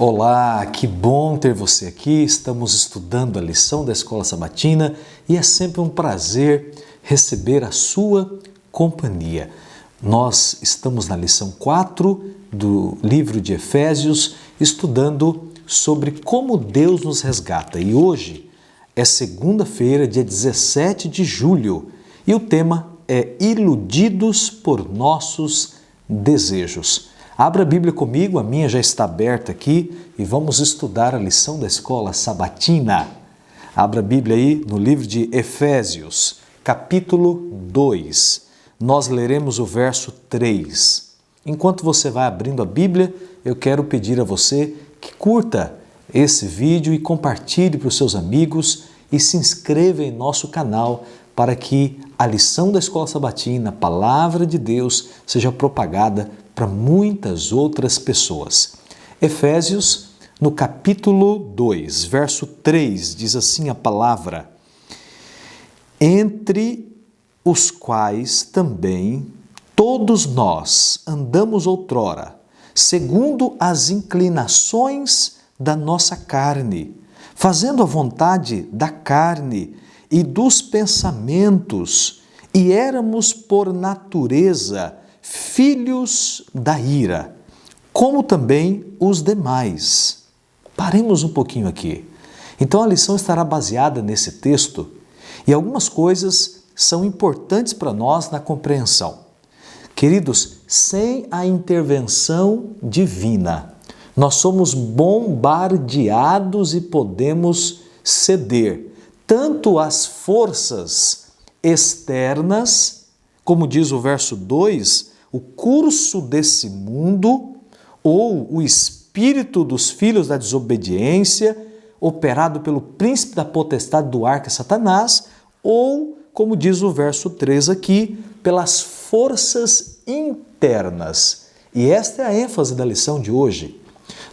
Olá, que bom ter você aqui. Estamos estudando a lição da Escola Sabatina e é sempre um prazer receber a sua companhia. Nós estamos na lição 4 do livro de Efésios, estudando sobre como Deus nos resgata. E hoje é segunda-feira, dia 17 de julho, e o tema é Iludidos por Nossos Desejos. Abra a Bíblia comigo, a minha já está aberta aqui e vamos estudar a lição da Escola Sabatina. Abra a Bíblia aí no livro de Efésios, capítulo 2. Nós leremos o verso 3. Enquanto você vai abrindo a Bíblia, eu quero pedir a você que curta esse vídeo e compartilhe para os seus amigos e se inscreva em nosso canal para que a lição da Escola Sabatina, a Palavra de Deus, seja propagada para muitas outras pessoas. Efésios, no capítulo 2, verso 3, diz assim a palavra: entre os quais também todos nós andamos outrora, segundo as inclinações da nossa carne, fazendo a vontade da carne e dos pensamentos, e éramos por natureza filhos da ira, como também os demais. Paremos um pouquinho aqui. Então a lição estará baseada nesse texto e algumas coisas são importantes para nós na compreensão. Queridos, sem a intervenção divina, nós somos bombardeados e podemos ceder tanto às forças externas, como diz o verso 2, o curso desse mundo, ou o espírito dos filhos da desobediência, operado pelo príncipe da potestade do ar, que é Satanás, ou, como diz o verso 3 aqui, pelas forças internas. E esta é a ênfase da lição de hoje.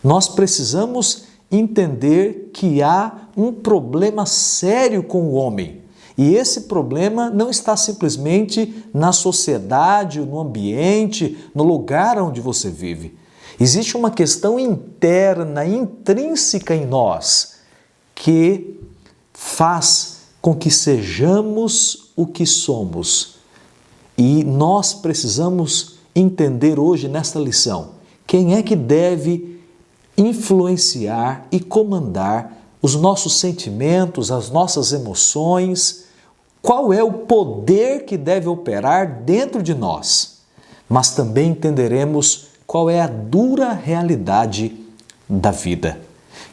Nós precisamos entender que há um problema sério com o homem. E esse problema não está simplesmente na sociedade, no ambiente, no lugar onde você vive. Existe uma questão interna, intrínseca em nós, que faz com que sejamos o que somos. E nós precisamos entender hoje nesta lição quem é que deve influenciar e comandar os nossos sentimentos, as nossas emoções, qual é o poder que deve operar dentro de nós. Mas também entenderemos qual é a dura realidade da vida.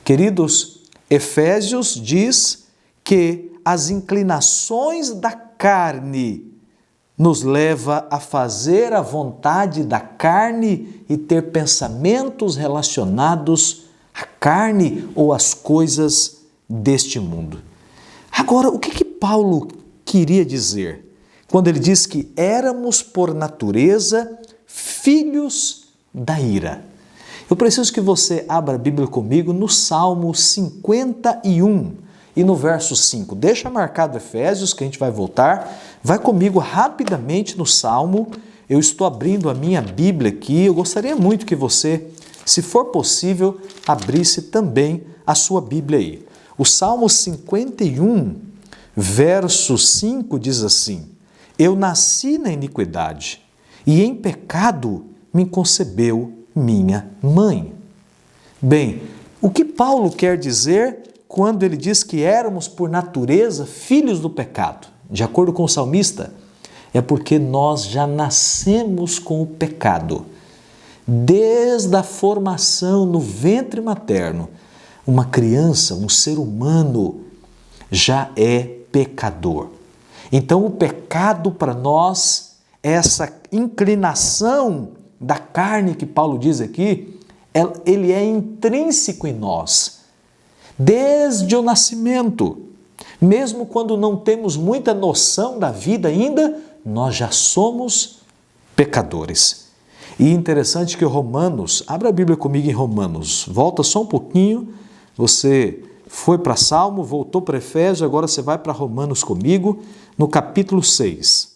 Queridos, Efésios diz que as inclinações da carne nos leva a fazer a vontade da carne e ter pensamentos relacionados à carne ou às coisas deste mundo. Agora, o que Paulo queria dizer quando ele diz que éramos por natureza filhos da ira? Eu preciso que você abra a Bíblia comigo no Salmo 51 e no verso 5. Deixa marcado Efésios, que a gente vai voltar. Vai comigo rapidamente no Salmo. Eu estou abrindo a minha Bíblia aqui. Eu gostaria muito que você, se for possível, abrisse também a sua Bíblia aí. O Salmo 51, verso 5 diz assim: eu nasci na iniquidade e em pecado me concebeu minha mãe. Bem, o que Paulo quer dizer quando ele diz que éramos por natureza filhos do pecado? De acordo com o salmista, é porque nós já nascemos com o pecado. Desde a formação no ventre materno, uma criança, um ser humano, já é pecador. Então o pecado para nós, essa inclinação da carne que Paulo diz aqui, ele é intrínseco em nós. Desde o nascimento, mesmo quando não temos muita noção da vida ainda, nós já somos pecadores. E interessante que Romanos, abra a Bíblia comigo em Romanos, volta só um pouquinho, você foi para Salmo, voltou para Efésios, agora você vai para Romanos comigo, no capítulo 6.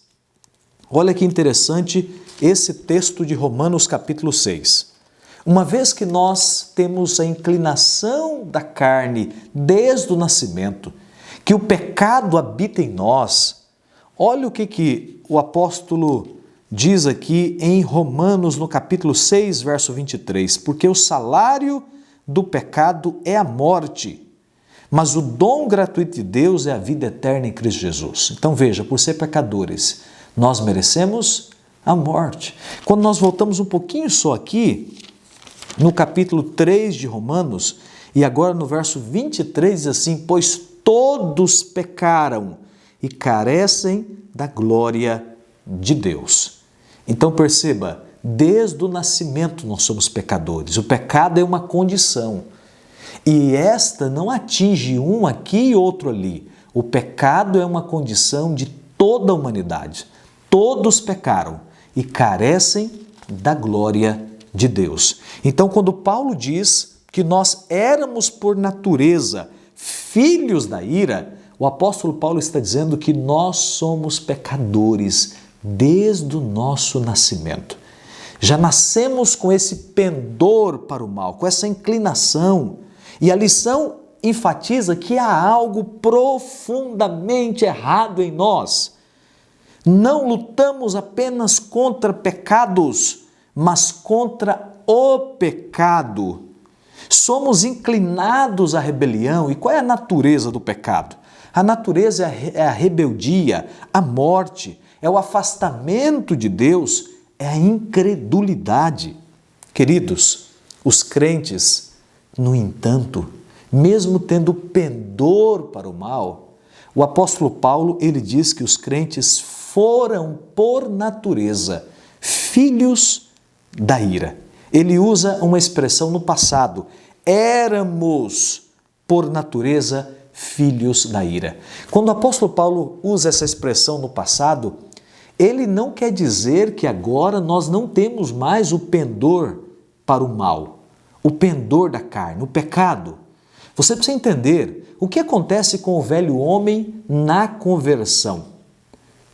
Olha que interessante esse texto de Romanos capítulo 6. Uma vez que nós temos a inclinação da carne desde o nascimento, que o pecado habita em nós, olha o que o apóstolo diz aqui em Romanos, no capítulo 6, verso 23, porque o salário do pecado é a morte, mas o dom gratuito de Deus é a vida eterna em Cristo Jesus. Então veja, por ser pecadores, nós merecemos a morte. Quando nós voltamos um pouquinho só aqui, no capítulo 3 de Romanos, e agora no verso 23 diz assim, pois todos pecaram e carecem da glória de Deus. Então perceba, desde o nascimento nós somos pecadores. O pecado é uma condição. E esta não atinge um aqui e outro ali. O pecado é uma condição de toda a humanidade. Todos pecaram e carecem da glória de Deus. Então, quando Paulo diz que nós éramos por natureza filhos da ira, o apóstolo Paulo está dizendo que nós somos pecadores desde o nosso nascimento. Já nascemos com esse pendor para o mal, com essa inclinação. E a lição enfatiza que há algo profundamente errado em nós. Não lutamos apenas contra pecados, mas contra o pecado. Somos inclinados à rebelião. E qual é a natureza do pecado? A natureza é a rebeldia, a morte, é o afastamento de Deus, é a incredulidade. Queridos, os crentes, no entanto, mesmo tendo pendor para o mal, o apóstolo Paulo, ele diz que os crentes foram, por natureza, filhos da ira. Ele usa uma expressão no passado, éramos, por natureza, filhos da ira. Quando o apóstolo Paulo usa essa expressão no passado, ele não quer dizer que agora nós não temos mais o pendor para o mal, o pendor da carne, o pecado. Você precisa entender o que acontece com o velho homem na conversão.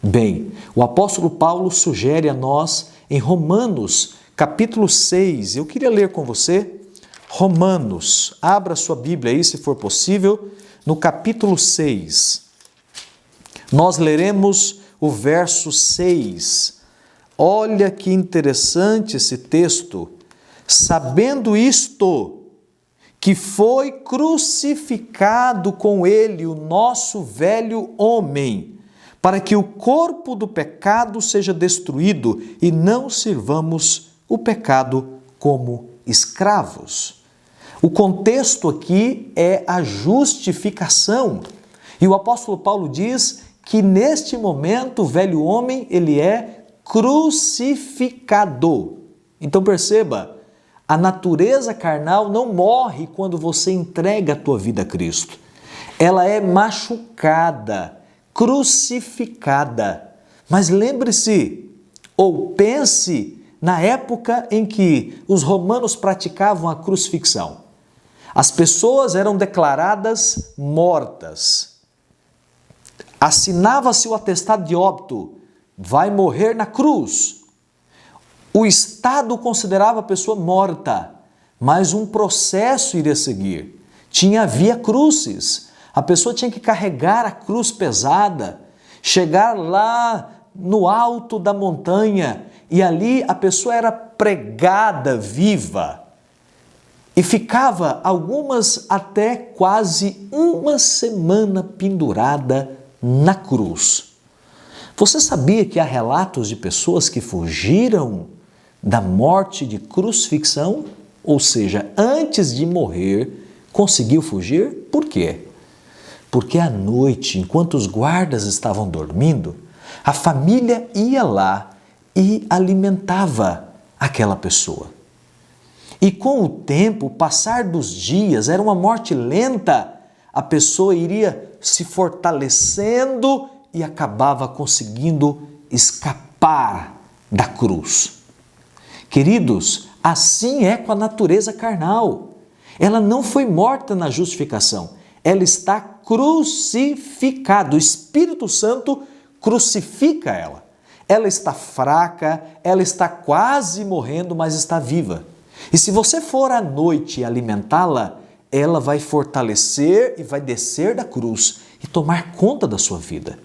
Bem, o apóstolo Paulo sugere a nós em Romanos, capítulo 6, eu queria ler com você, Romanos, abra sua Bíblia aí se for possível, no capítulo 6. Nós leremos o verso 6. Olha que interessante esse texto. Sabendo isto, que foi crucificado com ele o nosso velho homem, para que o corpo do pecado seja destruído e não sirvamos o pecado como escravos. O contexto aqui é a justificação. E o apóstolo Paulo diz que neste momento o velho homem ele é crucificado. Então perceba, a natureza carnal não morre quando você entrega a tua vida a Cristo. Ela é machucada, crucificada. Mas lembre-se, ou pense na época em que os romanos praticavam a crucifixão. As pessoas eram declaradas mortas. Assinava-se o atestado de óbito, vai morrer na cruz. O Estado considerava a pessoa morta, mas um processo iria seguir. Havia cruzes. A pessoa tinha que carregar a cruz pesada, chegar lá no alto da montanha e ali a pessoa era pregada viva e ficava algumas até quase uma semana pendurada na cruz. Você sabia que há relatos de pessoas que fugiram da morte de crucifixão? Ou seja, antes de morrer, conseguiu fugir? Por quê? Porque à noite, enquanto os guardas estavam dormindo, a família ia lá e alimentava aquela pessoa. E com o tempo, o passar dos dias, era uma morte lenta, a pessoa iria se fortalecendo e acabava conseguindo escapar da cruz. Queridos, assim é com a natureza carnal. Ela não foi morta na justificação, ela está crucificada. O Espírito Santo crucifica ela. Ela está fraca, ela está quase morrendo, mas está viva. E se você for à noite alimentá-la, ela vai fortalecer e vai descer da cruz e tomar conta da sua vida.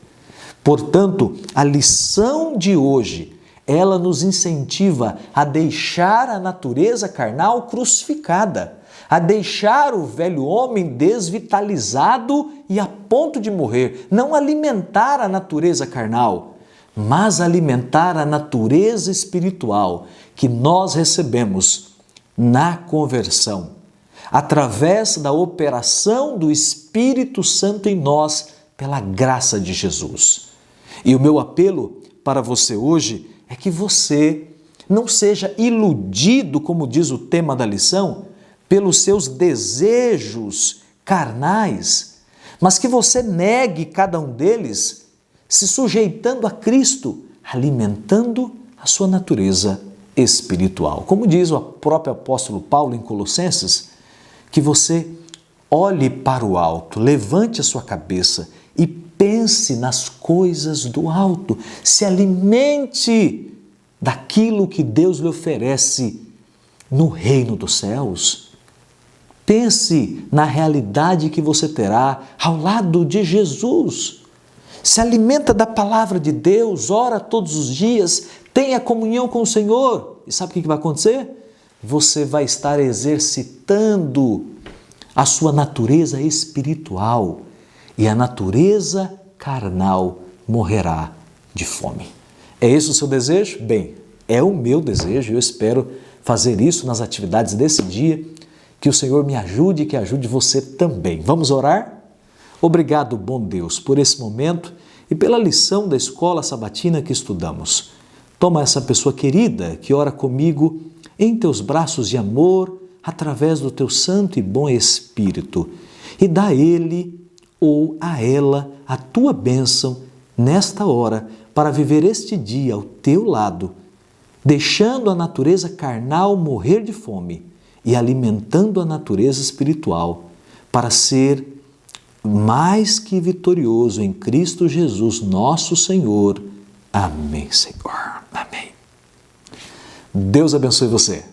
Portanto, a lição de hoje, ela nos incentiva a deixar a natureza carnal crucificada, a deixar o velho homem desvitalizado e a ponto de morrer, não alimentar a natureza carnal, mas alimentar a natureza espiritual que nós recebemos na conversão, através da operação do Espírito Santo em nós, pela graça de Jesus. E o meu apelo para você hoje é que você não seja iludido, como diz o tema da lição, pelos seus desejos carnais, mas que você negue cada um deles, se sujeitando a Cristo, alimentando a sua natureza espiritual. Como diz o próprio apóstolo Paulo em Colossenses, que você olhe para o alto, levante a sua cabeça e pense nas coisas do alto, se alimente daquilo que Deus lhe oferece no reino dos céus. Pense na realidade que você terá ao lado de Jesus. Se alimenta da palavra de Deus, ora todos os dias, tenha comunhão com o Senhor. E sabe o que vai acontecer? Você vai estar exercitando a sua natureza espiritual e a natureza carnal morrerá de fome. É esse o seu desejo? Bem, é o meu desejo e eu espero fazer isso nas atividades desse dia. Que o Senhor me ajude e que ajude você também. Vamos orar? Obrigado, bom Deus, por esse momento e pela lição da escola sabatina que estudamos. Toma essa pessoa querida que ora comigo em teus braços de amor, através do teu santo e bom Espírito, e dá a ele ou a ela a tua bênção nesta hora para viver este dia ao teu lado, deixando a natureza carnal morrer de fome e alimentando a natureza espiritual para ser mais que vitorioso em Cristo Jesus, nosso Senhor. Amém, Senhor. Amém. Deus abençoe você.